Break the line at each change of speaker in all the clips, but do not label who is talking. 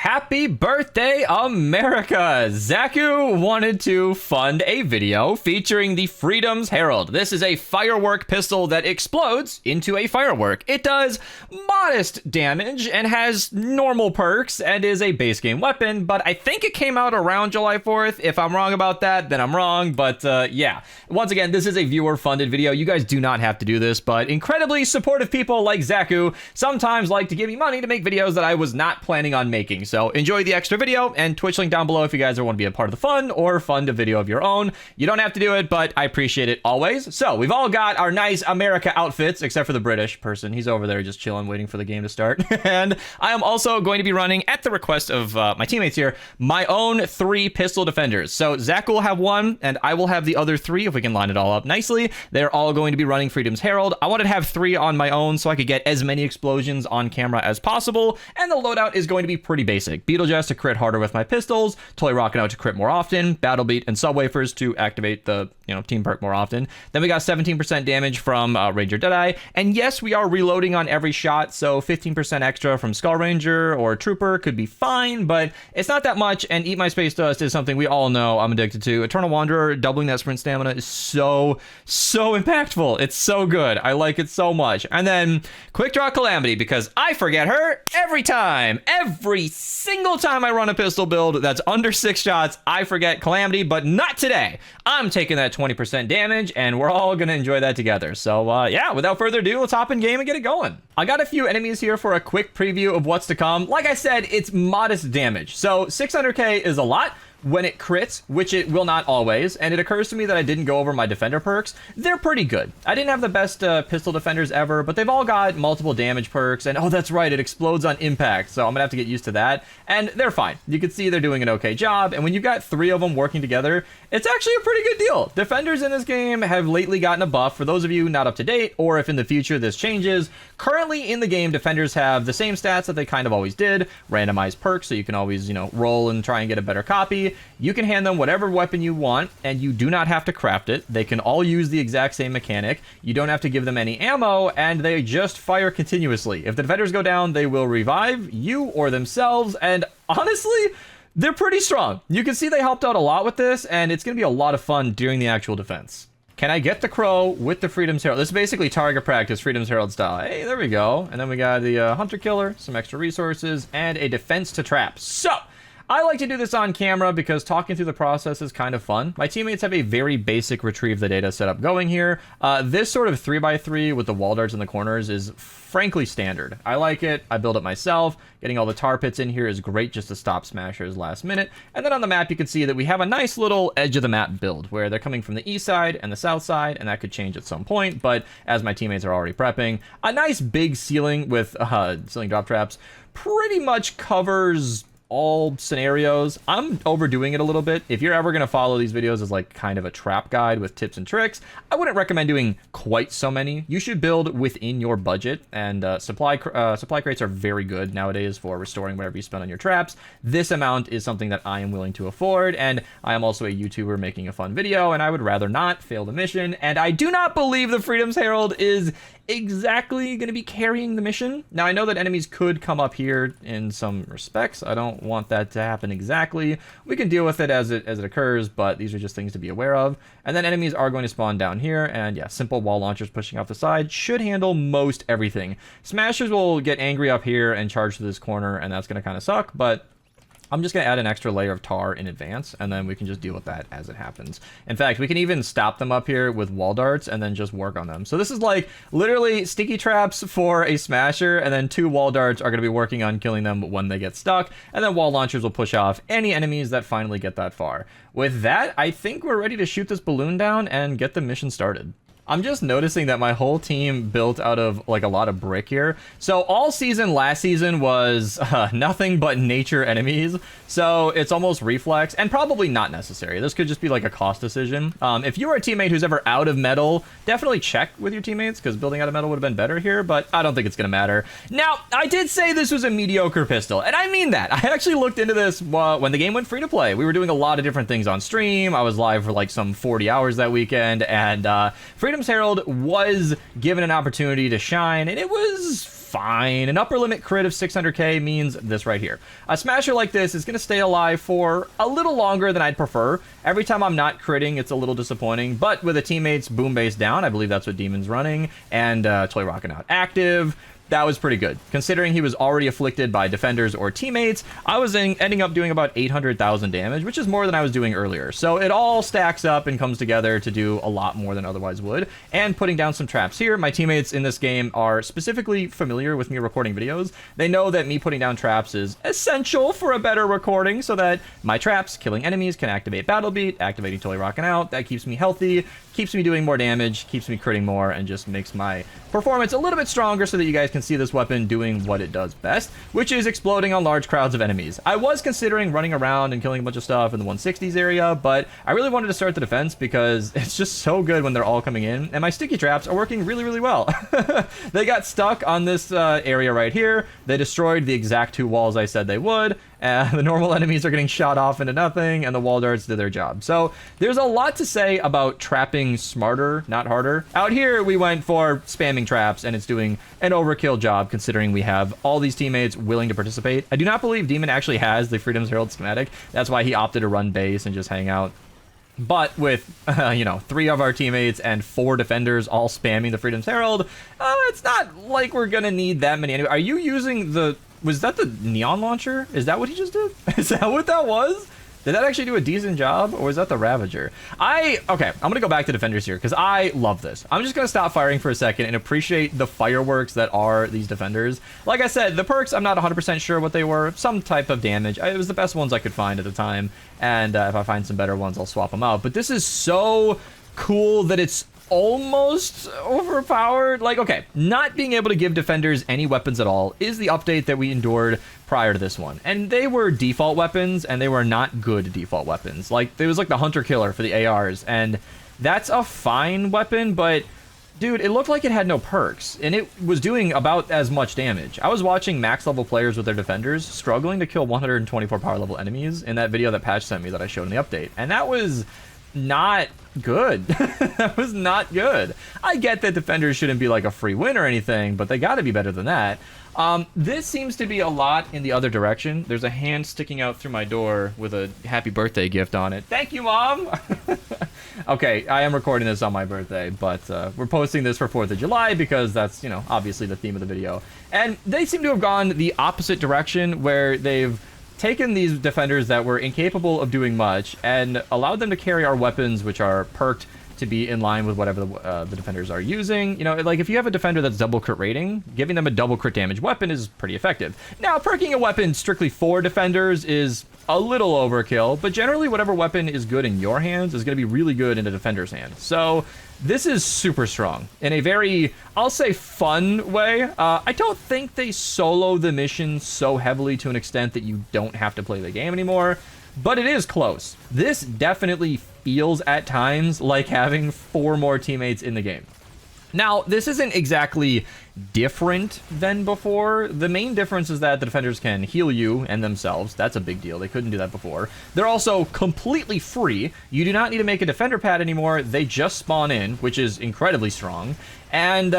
Happy birthday, America! Zaku wanted to fund a video featuring the Freedom's Herald. This is a firework pistol that explodes into a firework. It does modest damage and has normal perks and is a base game weapon, but I think it came out around July 4th. If I'm wrong about that, then I'm wrong, but yeah. Once again, this is a viewer-funded video. You guys do not have to do this, but incredibly supportive people like Zaku sometimes like to give me money to make videos that I was not planning on making. So enjoy the extra video, and Twitch link down below if you guys want to be a part of the fun or fund a video of your own. You don't have to do it, but I appreciate it always. So we've all got our nice America outfits, except for the British person. He's over there just chilling, waiting for the game to start. And I am also going to be running, at the request of my teammates here, my own 3 pistol defenders. So Zaku will have 1, and I will have the other 3 if we can line it all up nicely. They're all going to be running Freedom's Herald. I wanted to have 3 on my own so I could get as many explosions on camera as possible, and the loadout is going to be pretty basic. Beetlejuice to crit harder with my pistols, Toy Rockin' Out to crit more often, Battle Beat and Subwoofers to activate the team perk more often. Then we got 17% damage from Ranger Deadeye, and yes, we are reloading on every shot, so 15% extra from Skull Ranger or Trooper could be fine, but it's not that much. And Eat My Space Dust is something we all know I'm addicted to. Eternal Wanderer, doubling that sprint stamina is so impactful. It's so good. I like it so much. And then Quick Draw Calamity, because I forget her every time. Every single time I run a pistol build that's under 6 shots, I forget Calamity, but not today. I'm taking that 20% damage, and we're all gonna enjoy that together. So yeah, without further ado, let's hop in game and get it going. I got a few enemies here for a quick preview of what's to come. Like I said, it's modest damage. So 600k is a lot when it crits, which it will not always, and it occurs to me that I didn't go over my defender perks. They're pretty good. I didn't have the best pistol defenders ever, but they've all got multiple damage perks, and oh, that's right, it explodes on impact, so I'm gonna have to get used to that, and they're fine. You can see they're doing an okay job, and when you've got 3 of them working together, it's actually a pretty good deal. Defenders in this game have lately gotten a buff. For those of you not up to date, or if in the future this changes, currently in the game, defenders have the same stats that they kind of always did, randomized perks, so you can always, roll and try and get a better copy. You can hand them whatever weapon you want, and you do not have to craft it. They can all use the exact same mechanic. You don't have to give them any ammo, and they just fire continuously. If the defenders go down, they will revive you or themselves, and honestly, they're pretty strong. You can see they helped out a lot with this, and it's going to be a lot of fun during the actual defense. Can I get the crow with the Freedom's Herald? This is basically target practice, Freedom's Herald style. Hey, there we go. And then we got the Hunter Killer, some extra resources, and a defense to trap. So I like to do this on camera because talking through the process is kind of fun. My teammates have a very basic retrieve the data setup going here. This sort of 3x3 with the wall darts in the corners is frankly standard. I like it. I build it myself. Getting all the tar pits in here is great just to stop smashers last minute. And then on the map, you can see that we have a nice little edge of the map build where they're coming from the east side and the south side, and that could change at some point. But as my teammates are already prepping, a nice big ceiling with ceiling drop traps pretty much covers all scenarios. I'm overdoing it a little bit. If you're ever going to follow these videos as like kind of a trap guide with tips and tricks, I wouldn't recommend doing quite so many. You should build within your budget, and supply crates are very good nowadays for restoring whatever you spend on your traps. This amount is something that I am willing to afford, and I am also a YouTuber making a fun video, and I would rather not fail the mission, and I do not believe the Freedom's Herald is exactly going to be carrying the mission. Now, I know that enemies could come up here in some respects. I don't want that to happen exactly. We can deal with it as it occurs, but these are just things to be aware of. And then enemies are going to spawn down here, and yeah, simple wall launchers pushing off the side should handle most everything. Smashers will get angry up here and charge to this corner, and that's going to kind of suck, but I'm just going to add an extra layer of tar in advance, and then we can just deal with that as it happens. In fact, we can even stop them up here with wall darts and then just work on them. So this is like literally sticky traps for a smasher, and then 2 wall darts are going to be working on killing them when they get stuck, and then wall launchers will push off any enemies that finally get that far. With that, I think we're ready to shoot this balloon down and get the mission started. I'm just noticing that my whole team built out of like a lot of brick here. So all season last season was nothing but nature enemies. So it's almost reflex, and probably not necessary. This could just be like a cost decision. If you are a teammate who's ever out of metal, definitely check with your teammates, because building out of metal would have been better here, but I don't think it's going to matter. Now, I did say this was a mediocre pistol, and I mean that. I actually looked into this when the game went free to play. We were doing a lot of different things on stream. I was live for like some 40 hours that weekend, and Freedom's Herald was given an opportunity to shine, and it was fine. An upper limit crit of 600k means this right here. A smasher like this is going to stay alive for a little longer than I'd prefer. Every time I'm not critting, it's a little disappointing, but with a teammate's boom base down, I believe that's what Demon's running, and Toy Rockin' Out active, that was pretty good. Considering he was already afflicted by defenders or teammates, I was ending up doing about 800,000 damage, which is more than I was doing earlier. So it all stacks up and comes together to do a lot more than otherwise would. And putting down some traps here, my teammates in this game are specifically familiar with me recording videos. They know that me putting down traps is essential for a better recording, so that my traps, killing enemies, can activate Battle Beat, activating Toy Rockin' Out. That keeps me healthy, keeps me doing more damage, keeps me critting more, and just makes my performance a little bit stronger so that you guys can see this weapon doing what it does best, which is exploding on large crowds of enemies. I was considering running around and killing a bunch of stuff in the 160s area, but I really wanted to start the defense because it's just so good when they're all coming in, and my sticky traps are working really, really well. They got stuck on this area right here. They destroyed the exact 2 walls I said they would. The normal enemies are getting shot off into nothing, and the wall darts did their job. So there's a lot to say about trapping smarter, not harder. Out here, we went for spamming traps, and it's doing an overkill job considering we have all these teammates willing to participate. I do not believe Demon actually has the Freedom's Herald schematic. That's why he opted to run base and just hang out. But with, 3 of our teammates and 4 defenders all spamming the Freedom's Herald, it's not like we're gonna need that many anyway. Are you using the... Was that the neon launcher? Is that what he just did? Is that what that was? Did that actually do a decent job, or was that the Ravager? Okay, I'm gonna go back to defenders here, because I love this. I'm just gonna stop firing for a second and appreciate the fireworks that are these defenders. Like I said, the perks, I'm not 100% sure what they were. Some type of damage. It was the best ones I could find at the time, and if I find some better ones, I'll swap them out. But this is so cool that it's almost overpowered. Like, okay, not being able to give defenders any weapons at all is the update that we endured prior to this one, and they were default weapons, and they were not good default weapons. Like, it was like the hunter killer for the ARs, and that's a fine weapon, but dude, it looked like it had no perks, and it was doing about as much damage. I was watching max level players with their defenders struggling to kill 124 power level enemies in that video that Patch sent me that I showed in the update, and that was not good. That was not good. I get that defenders shouldn't be like a free win or anything, but they got to be better than that. This seems to be a lot in the other direction. There's a hand sticking out through my door with a happy birthday gift on it. Thank you, Mom. Okay, I am recording this on my birthday, but we're posting this for 4th of July because that's, obviously the theme of the video. And they seem to have gone the opposite direction, where they've taken these defenders that were incapable of doing much and allowed them to carry our weapons, which are perked to be in line with whatever the defenders are using. Like if you have a defender that's double crit rating, giving them a double crit damage weapon is pretty effective. Now, perking a weapon strictly for defenders is a little overkill, but generally whatever weapon is good in your hands is going to be really good in a defender's hand. So this is super strong in a very, I'll say, fun way. I don't think they solo the mission so heavily to an extent that you don't have to play the game anymore, but it is close. This definitely feels at times like having 4 more teammates in the game. Now, this isn't exactly different than before. The main difference is that the defenders can heal you and themselves. That's a big deal. They couldn't do that before. They're also completely free. You do not need to make a defender pad anymore. They just spawn in, which is incredibly strong. And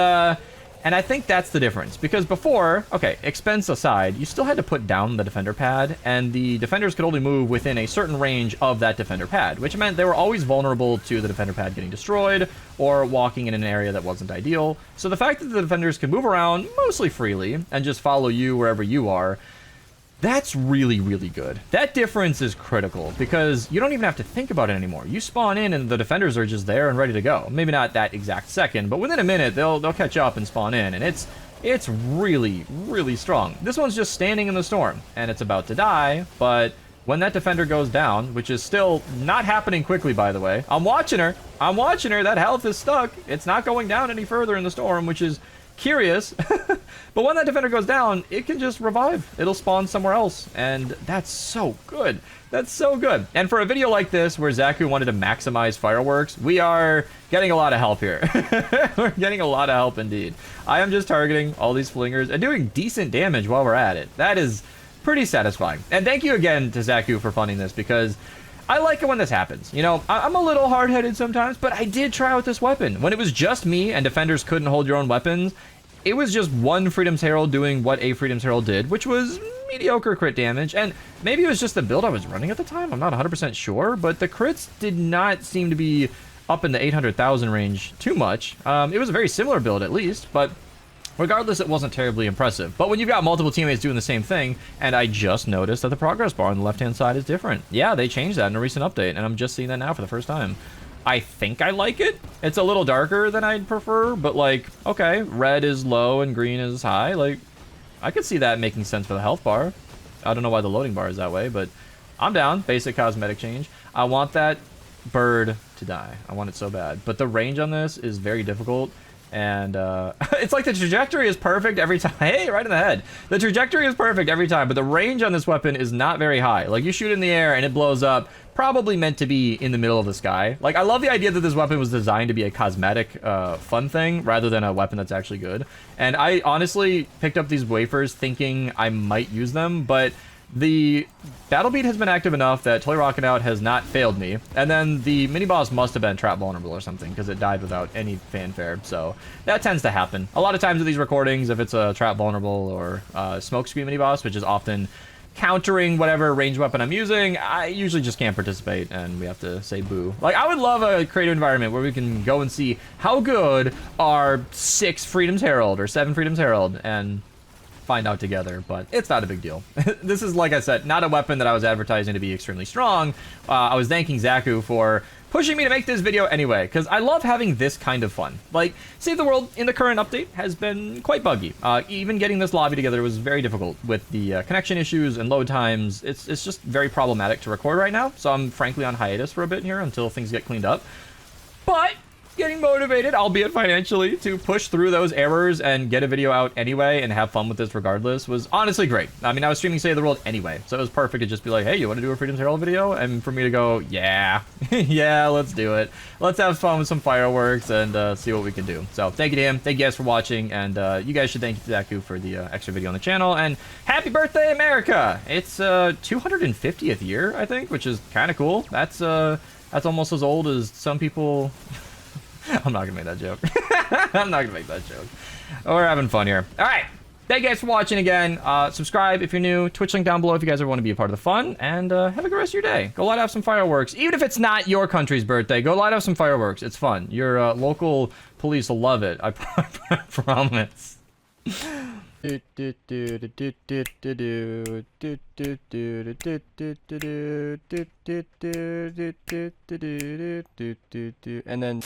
I think that's the difference, because before, okay, expense aside, you still had to put down the defender pad, and the defenders could only move within a certain range of that defender pad, which meant they were always vulnerable to the defender pad getting destroyed or walking in an area that wasn't ideal. So the fact that the defenders can move around mostly freely and just follow you wherever you are, that's really, really good. That difference is critical because you don't even have to think about it anymore. You spawn in and the defenders are just there and ready to go. Maybe not that exact second, but within a minute they'll catch up and spawn in, and it's really, really strong. This one's just standing in the storm and it's about to die, but when that defender goes down, which is still not happening quickly, by the way, I'm watching her. That health is stuck. It's not going down any further in the storm, which is curious. But when that defender goes down, it can just revive. It'll spawn somewhere else, and that's so good. That's so good. And for a video like this where Zaku wanted to maximize fireworks, we are getting a lot of help here. We're getting a lot of help indeed. I am just targeting all these flingers and doing decent damage while we're at it. That is pretty satisfying. And thank you again to Zaku for funding this, because I like it when this happens. I'm a little hard-headed sometimes, but I did try out this weapon. When it was just me and defenders couldn't hold your own weapons, it was just one Freedom's Herald doing what a Freedom's Herald did, which was mediocre crit damage. And maybe it was just the build I was running at the time. I'm not 100% sure, but the crits did not seem to be up in the 800,000 range too much. It was a very similar build at least, but regardless, it wasn't terribly impressive. But when you've got multiple teammates doing the same thing, and I just noticed that the progress bar on the left-hand side is different. Yeah, they changed that in a recent update, and I'm just seeing that now for the first time. I think I like it. It's a little darker than I'd prefer, but like, okay, red is low and green is high. Like, I could see that making sense for the health bar. I don't know why the loading bar is that way, but I'm down. Basic cosmetic change. I want that bird to die. I want it so bad. But the range on this is very difficult. And it's like the trajectory is perfect every time. Hey, right in the head. The trajectory is perfect every time, but the range on this weapon is not very high. Like, you shoot in the air and it blows up, probably meant to be in the middle of the sky. Like, I love the idea that this weapon was designed to be a cosmetic fun thing rather than a weapon that's actually good. And I honestly picked up these wafers thinking I might use them, but the battle beat has been active enough that Totally Rockin' Out has not failed me. And then the mini-boss must have been trap vulnerable or something, because it died without any fanfare. So that tends to happen. A lot of times with these recordings, if it's a trap vulnerable or smokescreen mini-boss, which is often countering whatever range weapon I'm using, I usually just can't participate, and we have to say boo. Like, I would love a creative environment where we can go and see how good are 6 Freedom's Herald or 7 Freedom's Herald, and find out together, but it's not a big deal. This is, like I said, not a weapon that I was advertising to be extremely strong. I was thanking Zaku for pushing me to make this video anyway, because I love having this kind of fun. Like, Save the World in the current update has been quite buggy. Even getting this lobby together was very difficult with the connection issues and load times. It's just very problematic to record right now, so I'm frankly on hiatus for a bit here until things get cleaned up. But getting motivated, albeit financially, to push through those errors and get a video out anyway and have fun with this regardless was honestly great. I mean, I was streaming Save the World anyway, so it was perfect to just be like, hey, you want to do a Freedom's Herald video? And for me to go, yeah, yeah, let's do it. Let's have fun with some fireworks and see what we can do. So thank you to him. Thank you guys for watching, and you guys should thank Zaku for the extra video on the channel. And happy birthday, America! It's 250th year, I think, which is kind of cool. That's almost as old as some people. I'm not gonna make that joke. I'm not gonna make that joke. We're having fun here. All right. Thank you guys for watching again. Subscribe if you're new. Twitch link down below if you guys ever want to be a part of the fun. And have a good rest of your day. Go light off some fireworks. Even if it's not your country's birthday, go light off some fireworks. It's fun. Your local police will love it. I promise. And then